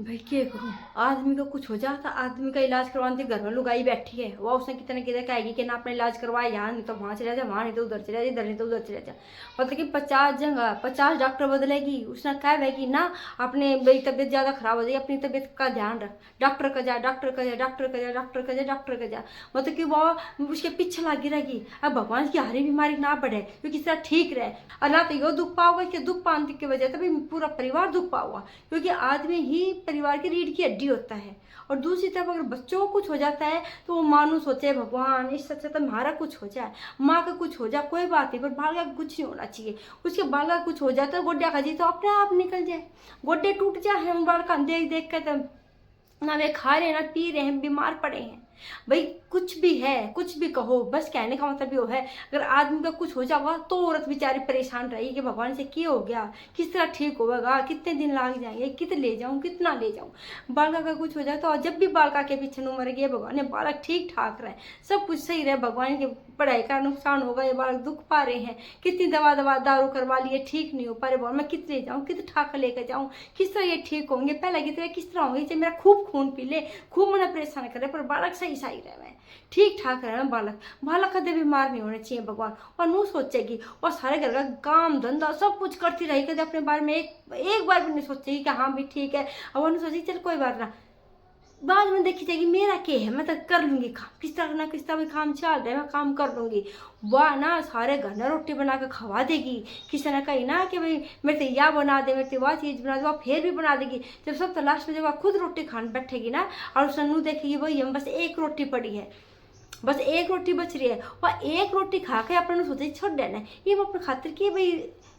भाई क्या करूँ। आदमी को कुछ हो जाता, आदमी का इलाज करवाने घर में लुगाई बैठी है, वो उसने कितने कितने कहेगी कि ना अपना इलाज करवाए, यहाँ नहीं तो वहाँ चला जा, वहाँ नहीं तो उधर चला जा, इधर नहीं तो उधर चला जा। मतलब कि 50 जगह 50 डॉक्टर बदलेगी, उसने कह कि ना अपने मेरी तबीयत ज़्यादा खराब हो जाएगी, अपनी तबीयत का ध्यान रख, डॉक्टर का जा, डॉक्टर का जा, डॉक्टर का जा, डॉक्टर का जा, डॉक्टर का जा। मतलब कि वो उसके पीछे लगी रहेगी। अब भगवान की हरी बीमारी ना बढ़े, क्योंकि इसका ठीक रहे। और ना तो यो दुख पाओगे कि दुख पाने की वजह से भी पूरा परिवार दुख पाओगा, क्योंकि आदमी ही परिवार की रीढ़ की हड्डी होता है। और दूसरी तरफ अगर बच्चों को कुछ हो जाता है तो वो मानो सोचे भगवान इससे अच्छा तो हमारा कुछ हो जाए, माँ का कुछ हो जाए कोई बात नहीं, पर बाल का कुछ नहीं होना चाहिए। उसके बाल का कुछ हो जाता है, गोड्डा खा जी तो अपने आप निकल जाए, गोड्डे टूट जाए, हम बाल का देख देख कर तो ना वे खा रहे हैं ना पी रहे हैं, बीमार पड़े हैं। भाई कुछ भी है, कुछ भी कहो, बस कहने का मतलब ये है अगर आदमी का कुछ हो जाएगा तो औरत बेचारी परेशान रहेगी कि भगवान से क्या हो गया, किस तरह ठीक होगा, कितने दिन लग जाएंगे, कितने ले जाऊं, कितना ले जाऊं। बालका का कुछ हो जाए तो जब भी बालका के पीछे न मर गया, भगवान ने बालक ठीक ठाक रहे, सब कुछ सही रहे, भगवान की पढ़ाई का नुकसान होगा, ये बालक दुख पा रहे हैं, कितनी दवा दवा दारू करवा लिए ठीक नहीं हो पा रहे, मैं कितने जाऊँ, कितने ठाक लेकर जाऊँ, किस तरह ये ठीक होंगे, पहले की तरह किस तरह होंगे, चाहे मेरा खूब खून पी ले, खूब मना परेशान करे, पर बालक सही सही रहे, ठीक ठाक रहे बालक। बालक कदे बीमार नहीं होने चाहिए भगवान। और नू सोचेगी और सारे घर का काम धंधा सब कुछ करती रही, कदे अपने बारे में एक बार भी नहीं सोचेगी कि हाँ भी ठीक है। और वो नहीं सोचेगी चल कोई बात ना, बाद में देखी जाएगी मेरा क्या है, मैं तो कर लूंगी काम, किस तरह ना किस तरह भी काम चल रहा है, मैं काम कर लूंगी। वह ना सारे घर ना रोटी बना कर खवा देगी, किसी ने कही ना कि भाई मेरे से यह बना दे, मेरे से वह चीज़ बना दे, वह फिर भी बना देगी। जब सब तो लास्ट में जब वह खुद रोटी खाने बैठेगी ना, और उसने नू देखेगी वही हम बस एक रोटी पड़ी है, बस एक रोटी बच रही है, वह एक रोटी खा के अपने सोचे छोड़ देना है, ये मैं अपने खातिर की भाई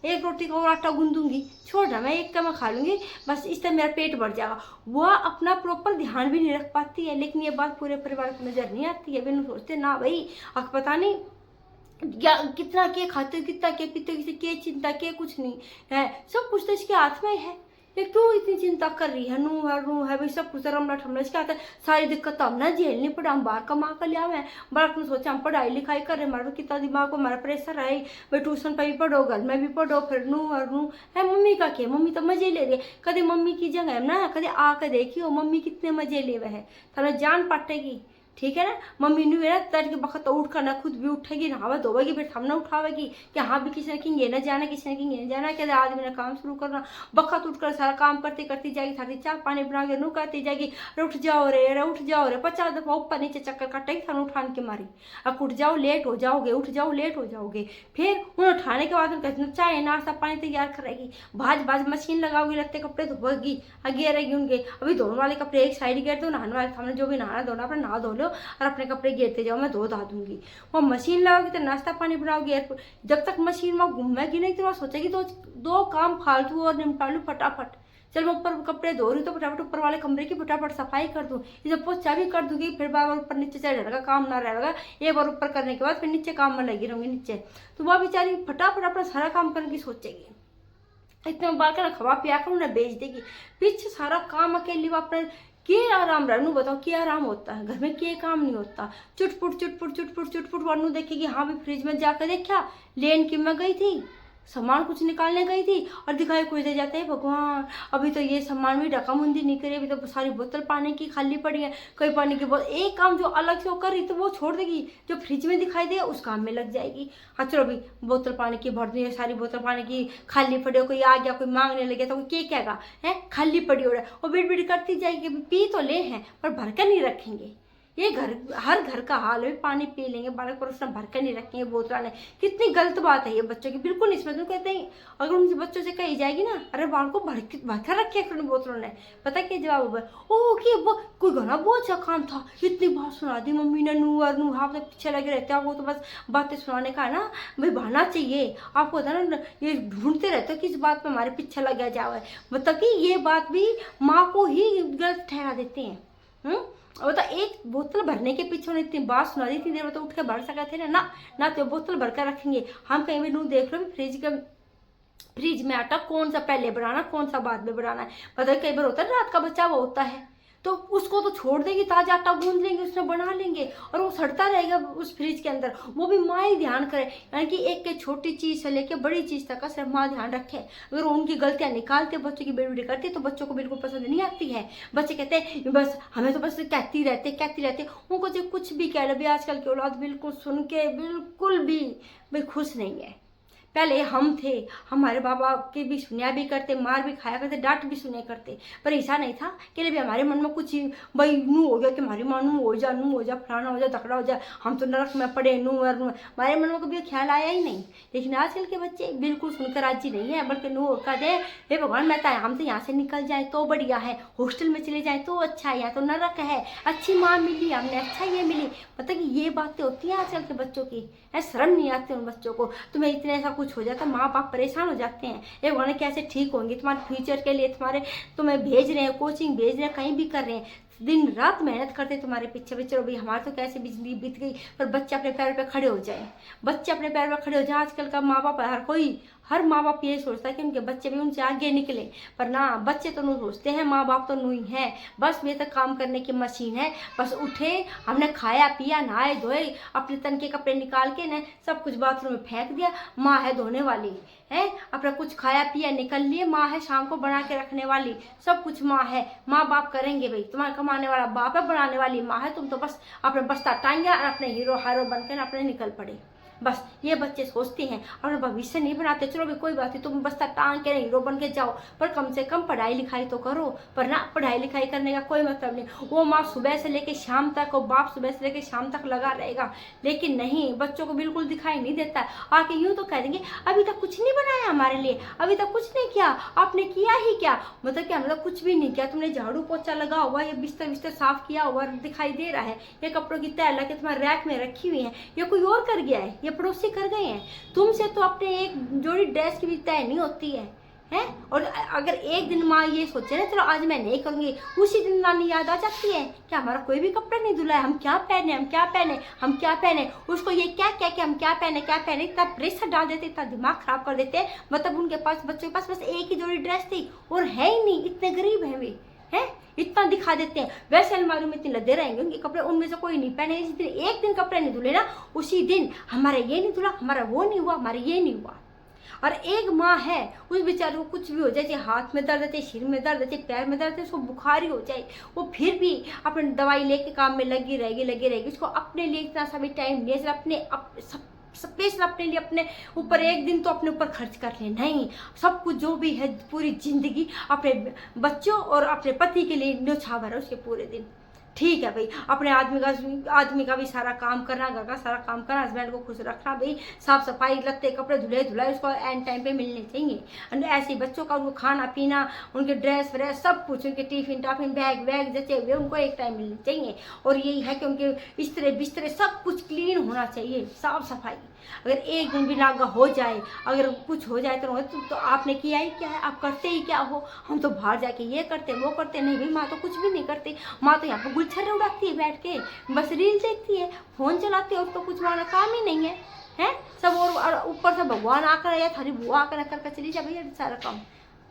एक रोटी का और आटा गूंदूंगी, छोड़ रहा मैं एक का मैं खा लूंगी, बस इस तरह मेरा पेट भर जाएगा। वह अपना प्रॉपर ध्यान भी नहीं रख पाती है, लेकिन ये बात पूरे परिवार को नजर नहीं आती है। वे सोचते ना भाई अब पता नहीं कितना के खाते, कितना के पीते, किसी के चिंता के कुछ नहीं है, सब कुछ तो इसके हाथ में है, ये क्यों इतनी चिंता कर रही है, नू है भाई, सब कुछ रमला ठमला इसके आता है। सारी दिक्कत तो हम ना झेलनी पड़ा, हम बाहर कमा कर लिया मैं, बड़ा अपने सोचा हम पढ़ाई लिखाई कर रहे, हमारा कितना दिमाग को हमारा प्रेशर है भाई, ट्यूशन पर भी पढ़ो, घर में भी पढ़ो, फिर नू है। मम्मी का क्या, मम्मी तो मजे ले रही है, कदे मम्मी की जगह है ना, कदे आकर देखियो मम्मी कितने मजे ले हुए है, थाना जान पाटेगी, ठीक है ना। मम्मी ने मेरा तड़ के बखत उठ कर ना खुद भी उठेगी, नहावा धोवेगी, फिर हम ना उठावेगी कि हाँ भी किसी ने कि ये ना जाना, किसी ने कि ये ना जाना, कहते आदमी ने काम शुरू करना, बखत उठकर सारा काम करती करती जाएगी, थारी चाय पानी बना के नू करती जाएगी, अरे उठ जाओ रे, अरे उठ जाओ रे, 50 दफा ऊपर नीचे चक्कर काटेगी थाने उठाने के मारी, अब उठ जाओ लेट हो जाओगे, उठ जाओ लेट हो जाओगे। फिर उन्हें उठाने के बाद उनका चाय नाश्ता पानी तैयार करेगी, भाज भाज मशीन लगाओगी, लत्ते कपड़े धोएगी, आगे रहेगी उनके, अभी धोने वाले कपड़े एक साइड कर दो, नहाने वाले सामने जो भी नहाना धोना अपना नहा धो लो और अपने कपड़े घेरते जाओ, मैं धो धा दूंगी। वो मशीन लगाओगी तो नाश्ता पानी बनाओगी, जब तक मशीन में घूमेगी नहीं तो वह सोचेगी तो दो काम फालतू और निपटा लूँ फटाफट, चल मैं ऊपर कपड़े धो रही तो फटाफट ऊपर वाले कमरे की फटाफट सफाई कर दूँ, जब पोछा भी कर दूंगी, फिर बार बार ऊपर नीचे चढ़ जाएगा, काम ना रहेगा, एक बार ऊपर करने के बाद फिर नीचे काम में लगी रहूंगी नीचे, तो वह बेचारी फटाफट अपना सारा काम करने की सोचेगी। इतने बाल का खवा पिया कर उन्हें बेच देगी, पीछे सारा काम अकेली वो अपने के आराम रहनू, बताओ क्या आराम होता है घर में, क्या काम नहीं होता, चुटपुट चुटपुट चुटपुट चुटपुट वरनू देखेगी, हाँ भी फ्रिज में जाकर देखा लेन की मैं गई थी, सामान कुछ निकालने गई थी और दिखाई कोई दे जाता है भगवान, अभी तो ये सामान भी ढका मुंदी नहीं करे, अभी तो सारी बोतल पानी की खाली पड़ी है, कोई पानी की बोतल, एक काम जो अलग से वो कर रही तो वो छोड़ देगी, जो फ्रिज में दिखाई दे उस काम में लग जाएगी। हाँ चलो अभी बोतल पानी की भर दी, सारी बोतल पानी की खाली पड़ी हो, कोई आ गया कोई मांगने लगे तो कोई क्या कहेगा है खाली पड़ी हो रहा है, वो बिड़ बिड़ करती जाएगी, पी तो ले हैं पर भर कर नहीं रखेंगे। ये घर हर घर का हाल है, पानी पी लेंगे बालक पर उसने भर कर नहीं रखेंगे बोतल ने, कितनी गलत बात है ये बच्चों की, बिल्कुल नहीं समझ कहते हैं। अगर उनसे बच्चों से कही जाएगी ना अरे बाल को भर कर रखे बोतलों ने, पता क्या जवाब होगा, ओ कि वो कोई घना बहुत अच्छा काम था, इतनी बात सुना दी मम्मी ने, नू और नू हाँ पीछे लगे रहते हैं, वो तो बस बातें सुनाने का है ना भाई, बहाना चाहिए आपको होता है ना, ये ढूंढते रहते हो किस बात में हमारे पीछे लगा जाए, मतलब कि ये बात भी माँ को ही गलत ठहरा देते हैं। और तो एक बोतल भरने के पीछे उन्हें इतनी बात सुना दी, इतनी देर में तो उठ के भर सके थे ना तो बोतल भर कर रखेंगे। हम कहीं भी नू देख लो फ्रिज में आटा कौन सा पहले बनाना कौन सा बाद में बनाना है, पता है कई बार होता है रात का बच्चा वो होता है तो उसको तो छोड़ देंगे, ताजा आटा गूंद लेंगे, उसमें बना लेंगे और वो सड़ता रहेगा उस फ्रिज के अंदर। वो भी माँ ही ध्यान करे, यानी कि एक छोटी चीज़ से लेकर बड़ी चीज़ तक का सिर्फ माँ ध्यान रखे। अगर उनकी गलतियाँ निकालते, बच्चों की बेड़ी करती, तो बच्चों को बिल्कुल पसंद नहीं आती है। बच्चे कहते हैं बस हमें तो बस कहती रहते। उनको जो कुछ भी कह रहे, आजकल की औलाद बिल्कुल सुन के बिल्कुल भी भाई खुश नहीं है। पहले हम थे, हमारे बाबा के भी सुनिया भी करते, मार भी खाया करते, डांट भी सुने करते, पर ऐसा नहीं था कि भी हमारे मन में कुछ भाई नू हो गया कि हमारी माँ नू हो जा, फलाना हो जा, तकड़ा हो जा, हम तो नरक में पड़े, नू हमारे मन में कभी ख्याल आया ही नहीं। लेकिन आजकल के बच्चे बिल्कुल सुनकर राजी नहीं है, बल्कि नू का दे हे भगवान, मैं तो हम तो यहाँ से निकल जाए तो बढ़िया है, हॉस्टल में चले जाए तो अच्छा है, यहाँ तो नरक है, अच्छी माँ मिली हमने, अच्छा ये मिली। मतलब कि ये बातें होती हैं आजकल के बच्चों की, शर्म नहीं आती उन बच्चों को। तुम्हें इतने ऐसा कुछ हो जाता है, माँ बाप परेशान हो जाते हैं, ये भगवान कैसे ठीक होंगे, तुम्हारे फ्यूचर के लिए तुम्हें भेज रहे हैं, कोचिंग भेज रहे हैं, कहीं भी कर रहे हैं, दिन रात मेहनत करते तुम्हारे पीछे। चलो भाई हमारे तो कैसे बिजली बीत गई, पर बच्चे अपने पैर पे खड़े हो जाए, बच्चे अपने पैर पे खड़े हो जाए। आजकल का माँ बाप हर माँ बाप ये सोचता है कि उनके बच्चे भी उनसे आगे निकले, पर ना, बच्चे तो नहीं सोचते हैं, माँ बाप तो नहीं है, बस वे तक काम करने की मशीन है। बस उठे, हमने खाया पिया, नहाए धोए, अपने तन के कपड़े निकाल के न सब कुछ बाथरूम में फेंक दिया, माँ है धोने वाली है, अपना कुछ खाया पिया निकल लिए, माँ है शाम को बना के रखने वाली, सब कुछ माँ है। माँ बाप करेंगे भाई, तुम्हारा कमाने वाला बाप है, बनाने वाली माँ है, तुम तो बस अपने बस्ता टांगे और अपने हीरो हारो बनकर अपने निकल पड़े। बस ये बच्चे सोचते हैं, अपना भविष्य नहीं बनाते। चलो भी कोई बात नहीं, तुम बस्ता टांग के हीरो बन के जाओ, पर कम से कम पढ़ाई लिखाई तो करो। पर ना, पढ़ाई लिखाई करने का कोई मतलब नहीं, वो माँ सुबह से लेके शाम तक, वो बाप सुबह से लेके शाम तक लगा रहेगा, लेकिन नहीं, बच्चों को बिल्कुल दिखाई नहीं देता। आके यूँ तो कह देंगे अभी तक कुछ नहीं बनाया हमारे लिए, अभी तक कुछ नहीं किया, आपने किया ही क्या, मतलब कि हमने कुछ भी नहीं किया, तुमने झाड़ू पोछा लगा हुआ, ये बिस्तर साफ किया हुआ दिखाई दे रहा है, ये कपड़ों की तह लगे तुम्हारे रैक में रखी हुई है, ये कोई और कर गया है, ये पड़ोसी कर गए हैं, तुमसे तो अपने एक जोड़ी ड्रेस की भी तय नहीं होती है। और अगर एक दिन माँ ये सोचे ना चलो आज मैं नहीं करूँगी, उसी दिन नानी याद आ जाती है कि हमारा कोई भी कपड़ा नहीं धुला है, हम क्या पहने, उसको ये क्या कि हम क्या पहने, इतना प्रेशर डाल देते, इतना दिमाग खराब कर देते। मतलब उनके पास, बच्चों के पास बस एक ही जोड़ी ड्रेस थी और है ही नहीं, इतने गरीब है वे, इतना दिखा देते हैं। वैसे अलमारी में इतने लदे रहेंगे उनके कपड़े, उनमें से कोई नहीं पहने। जिस दिन एक दिन कपड़े नहीं धुले ना, उसी दिन हमारा ये नहीं धुला, हमारा वो नहीं हुआ, हमारा ये नहीं हुआ। और एक माँ है, उस बेचारे को कुछ भी हो जाए, चाहे हाथ में दर्द है, चाहे सिर में दर्द है, चाहे पैर में दर्द है, उसको बुखार ही हो जाए, वो फिर भी अपनी दवाई लेके काम में लगी रहेगी। उसको अपने लिए इतना सा भी टाइम नहीं है, स्पेशल अपने लिए, अपने ऊपर एक दिन तो अपने ऊपर खर्च कर ले, नहीं, सब कुछ जो भी है पूरी जिंदगी अपने बच्चों और अपने पति के लिए न्योछावर है उसके पूरे दिन। ठीक है भाई, अपने आदमी का भी सारा काम करना, घर का सारा काम करना, हस्बैंड को खुश रखना, भाई साफ सफाई, लत्ते कपड़े धुलाई उसको एंड टाइम पे मिलने चाहिए। ऐसे बच्चों का उनको खाना पीना, उनके ड्रेस व्रेस सब कुछ, उनके टिफिन टाफिन बैग जचे हुए उनको एक टाइम मिलने चाहिए। और यही है कि उनके बिस्तरे सब कुछ क्लीन होना चाहिए, साफ सफाई। अगर एक दिन भी नागा हो जाए, अगर कुछ हो जाए तो आपने किया ही क्या है, आप करते ही क्या हो। हम तो बाहर जाके ये करते वो करते, नहीं भाई माँ तो कुछ भी नहीं करती, माँ तो यहाँ पर गुलछर्रे उड़ाती है बैठ के, बस रील देखती है, फोन चलाती है, और तो कुछ माना काम ही नहीं है सब। और ऊपर से भगवान आकर या थारी बुआ आकर करके चली जा भैया सारा काम।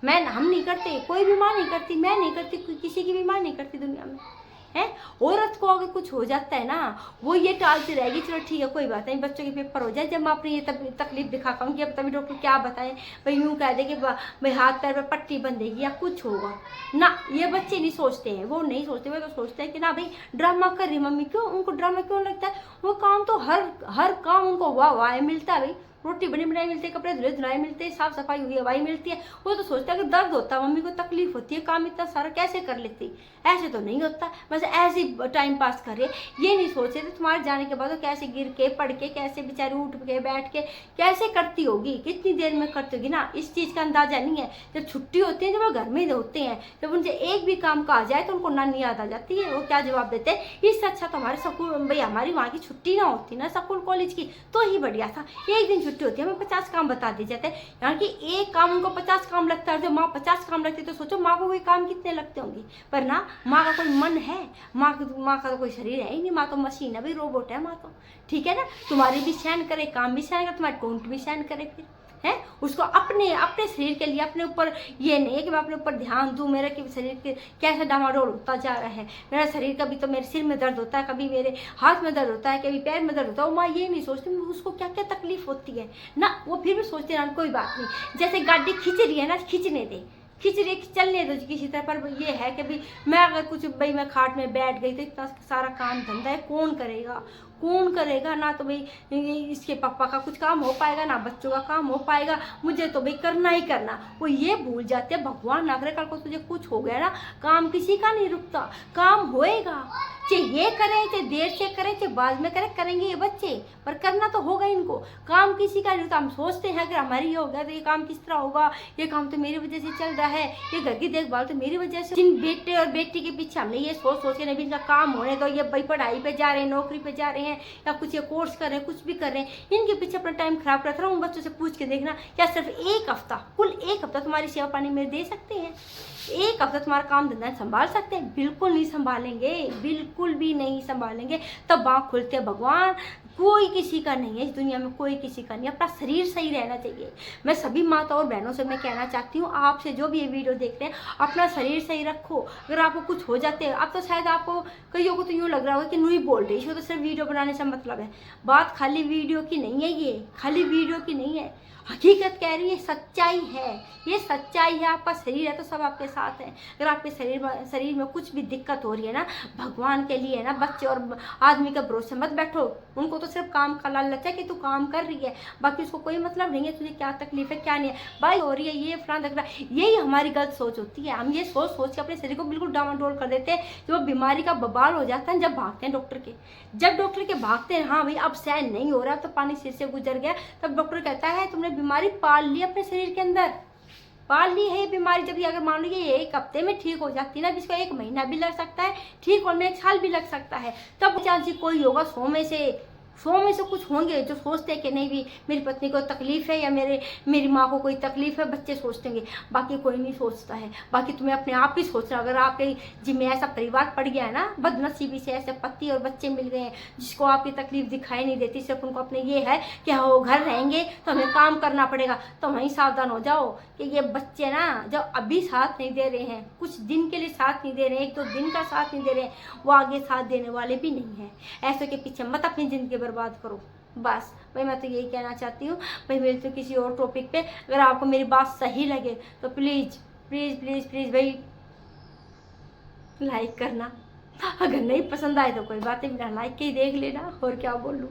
हम नहीं करते, कोई भी माँ नहीं करती, मैं नहीं करती, किसी की भी माँ नहीं करती दुनिया में औरत को अगर कुछ हो जाता है ना, वो ये टालती रहेगी, चलो ठीक है कोई बात नहीं, बच्चों के पेपर हो जाए, जब मैं अपनी ये तकलीफ दिखा पाऊंगी, अब तभी डॉक्टर क्या बताए, भाई यूँ कह दे कि भाई हाथ पैर में पट्टी बंधेगी या कुछ होगा ना। ये बच्चे नहीं सोचते हैं, वो नहीं सोचते, वो तो सोचते हैं कि ना भाई ड्रामा कर रही मम्मी, क्यों उनको ड्रामा क्यों लगता है, वो काम तो हर काम उनको वाह मिलता है भाई, रोटी बनी बनाई मिलती है, कपड़े धुले धुलाई मिलते हैं, साफ सफाई हुई हवाई मिलती है। वो तो सोचता है कि दर्द होता है, मम्मी को तकलीफ होती है, काम इतना सारा कैसे कर लेती, ऐसे तो नहीं होता, बस ऐसे टाइम पास कर रहे। ये नहीं सोच रहे तुम्हारे जाने के बाद तो कैसे गिर के पढ़ के, कैसे बेचारी उठ के बैठ के कैसे करती होगी, कितनी देर में करती होगी ना, इस चीज़ का अंदाजा नहीं है। जब छुट्टी होती है, जब वो घर में होते हैं, जब उनसे एक भी काम का आ जाए तो उनको नानी याद आ जाती है। वो क्या जवाब देते हैं, इससे अच्छा तो हमारे स्कूल, भाई हमारी वहाँ की छुट्टी ना होती ना स्कूल कॉलेज की, तो ही बढ़िया था, एक दिन छुट्टी होती है, हमें 50 काम बता दिए जाते हैं। यहाँ की एक काम उनको 50 काम लगता है, जो माँ 50 काम लगती है, तो सोचो माँ को कोई काम कितने लगते होंगे। पर ना, माँ का कोई मन है, माँ का तो कोई शरीर है ही नहीं, माँ तो मशीन है भाई, रोबोट है माँ तो, ठीक है ना। तुम्हारी भी सहन करे, काम भी सहन करे, तुम्हारी टोंट भी सहन करे, फिर है। उसको अपने अपने शरीर के लिए, अपने ऊपर ये नहीं है कि मैं अपने ऊपर ध्यान दूँ, मेरे के शरीर के कैसे डामाडोल होता जा रहा है। मेरा शरीर कभी तो मेरे सिर में दर्द होता है, कभी मेरे हाथ में दर्द होता है, कभी पैर में दर्द होता है। वो माँ ये नहीं सोचती उसको क्या क्या तकलीफ होती है ना, वो फिर भी सोचते हैं कोई बात नहीं, जैसे गाड़ी खींच रही है ना, खींचने दे, खींच रही चलने दो किसी तरह। पर ये है कि भाई मैं अगर कुछ भाई मैं खाट में बैठ गई तो इतना सारा काम धंधा है कौन करेगा, कौन करेगा ना। तो भाई इसके पापा का कुछ काम हो पाएगा ना बच्चों का काम हो पाएगा, मुझे तो भाई करना ही करना। वो ये भूल जाते हैं भगवान ना करे कल को तुझे कुछ हो गया ना, काम किसी का नहीं रुकता, काम होएगा, चाहे ये करें चाहे देर से करें चाहे बाद में करें, करेंगे ये बच्चे, पर करना तो होगा इनको। काम किसी का नहीं होता। हम सोचते हैं अगर हमारी ये हो गया तो ये काम किस तरह होगा, ये काम तो मेरी वजह से चल रहा है, ये घर की देखभाल तो मेरी वजह से। जिन बेटे और बेटी के पीछे हमने ये सोच सोच के नहीं इनका काम होने तो ये भाई पढ़ाई पे जा रहे हैं, नौकरी पे जा रहे हैं, या कुछ ये कोर्स कर रहे हैं, कुछ भी कर रहे हैं, इनके पीछे अपना टाइम खराब करता रहा। उन बच्चों से पूछ के देखना क्या सिर्फ एक हफ्ता, कुल एक हफ्ता तुम्हारी सेवा पानी में दे सकते हैं? एक हफ्ता तुम्हारा काम धंधा संभाल सकते हैं? बिल्कुल नहीं संभालेंगे, बिल्कुल भी नहीं संभालेंगे। तब आँख खुलते हैं भगवान कोई किसी का नहीं है इस दुनिया में, कोई किसी का नहीं। अपना शरीर सही रहना चाहिए। मैं सभी माता और बहनों से मैं कहना चाहती हूँ, आपसे जो भी ये वीडियो देख रहे हैं, अपना शरीर सही रखो। अगर आपको कुछ हो जाते हैं, अब तो शायद आपको कईयों को तो यूँ लग रहा होगा कि नू ही बोल रही, इसको तो सिर्फ वीडियो बनाने से मतलब है। बात खाली वीडियो की नहीं है, ये खाली वीडियो की नहीं है, हकीकत कह रही है, सच्चाई है, ये सच्चाई है। आपका शरीर है तो सब आपके साथ है। अगर आपके शरीर में कुछ भी दिक्कत हो रही है ना, भगवान के लिए ना बच्चे और आदमी के भरोसे मत बैठो। उनको तो सिर्फ काम का लालच है कि तू काम कर रही है, बाकी उसको कोई मतलब नहीं है तुझे क्या तकलीफ है क्या नहीं है, भाई हो रही है ये फलां लग रहा है। यही हमारी गलत सोच होती है। हम ये सोच सोच के अपने शरीर को बिल्कुल डामाडोल कर देते हैं। जो बीमारी का बवाल हो जाता है जब भागते हैं डॉक्टर के, जब डॉक्टर के भागते हैं, हाँ भाई अब सहन नहीं हो रहा, तो पानी सिर से गुजर गया, तब डॉक्टर कहता है तुमने बीमारी पाल ली अपने शरीर के अंदर, पाल ली है ये बीमारी। जब ये अगर मान लो ये एक हफ्ते में ठीक हो जाती है ना, इसको एक महीना भी लग सकता है, ठीक होने में एक साल भी लग सकता है। तब चांस कोई होगा 100 में से कुछ होंगे जो सोचते हैं कि नहीं भी मेरी पत्नी को तकलीफ है या मेरी माँ को कोई तकलीफ है, बच्चे सोचते हैं, बाकी कोई नहीं सोचता है। बाकी तुम्हें अपने आप ही सोचना। अगर आपके जिम्मे ऐसा परिवार पड़ गया है ना, बदनसीबी से ऐसे पति और बच्चे मिल गए हैं जिसको आपकी तकलीफ दिखाई नहीं देती, सिर्फ उनको अपने ये है कि हाँ वो घर रहेंगे तो हमें काम करना पड़ेगा, तो वहीं सावधान हो जाओ कि ये बच्चे ना जब अभी साथ नहीं दे रहे हैं, कुछ दिन के लिए साथ नहीं दे रहे हैं, 1-2 दिन का साथ नहीं दे रहे हैं, वो आगे साथ देने वाले भी नहीं हैं। ऐसे के पीछे मत अपनी ज़िंदगी बर्बाद करो। बस भाई मैं तो यही कहना चाहती हूँ। भाई मिलते किसी और टॉपिक पे। अगर आपको मेरी बात सही लगे तो प्लीज़ प्लीज़ प्लीज़ प्लीज़ भाई लाइक करना। अगर नहीं पसंद आए तो कोई बात नहीं, बिना लाइक के ही देख लेना, और क्या बोलूँ।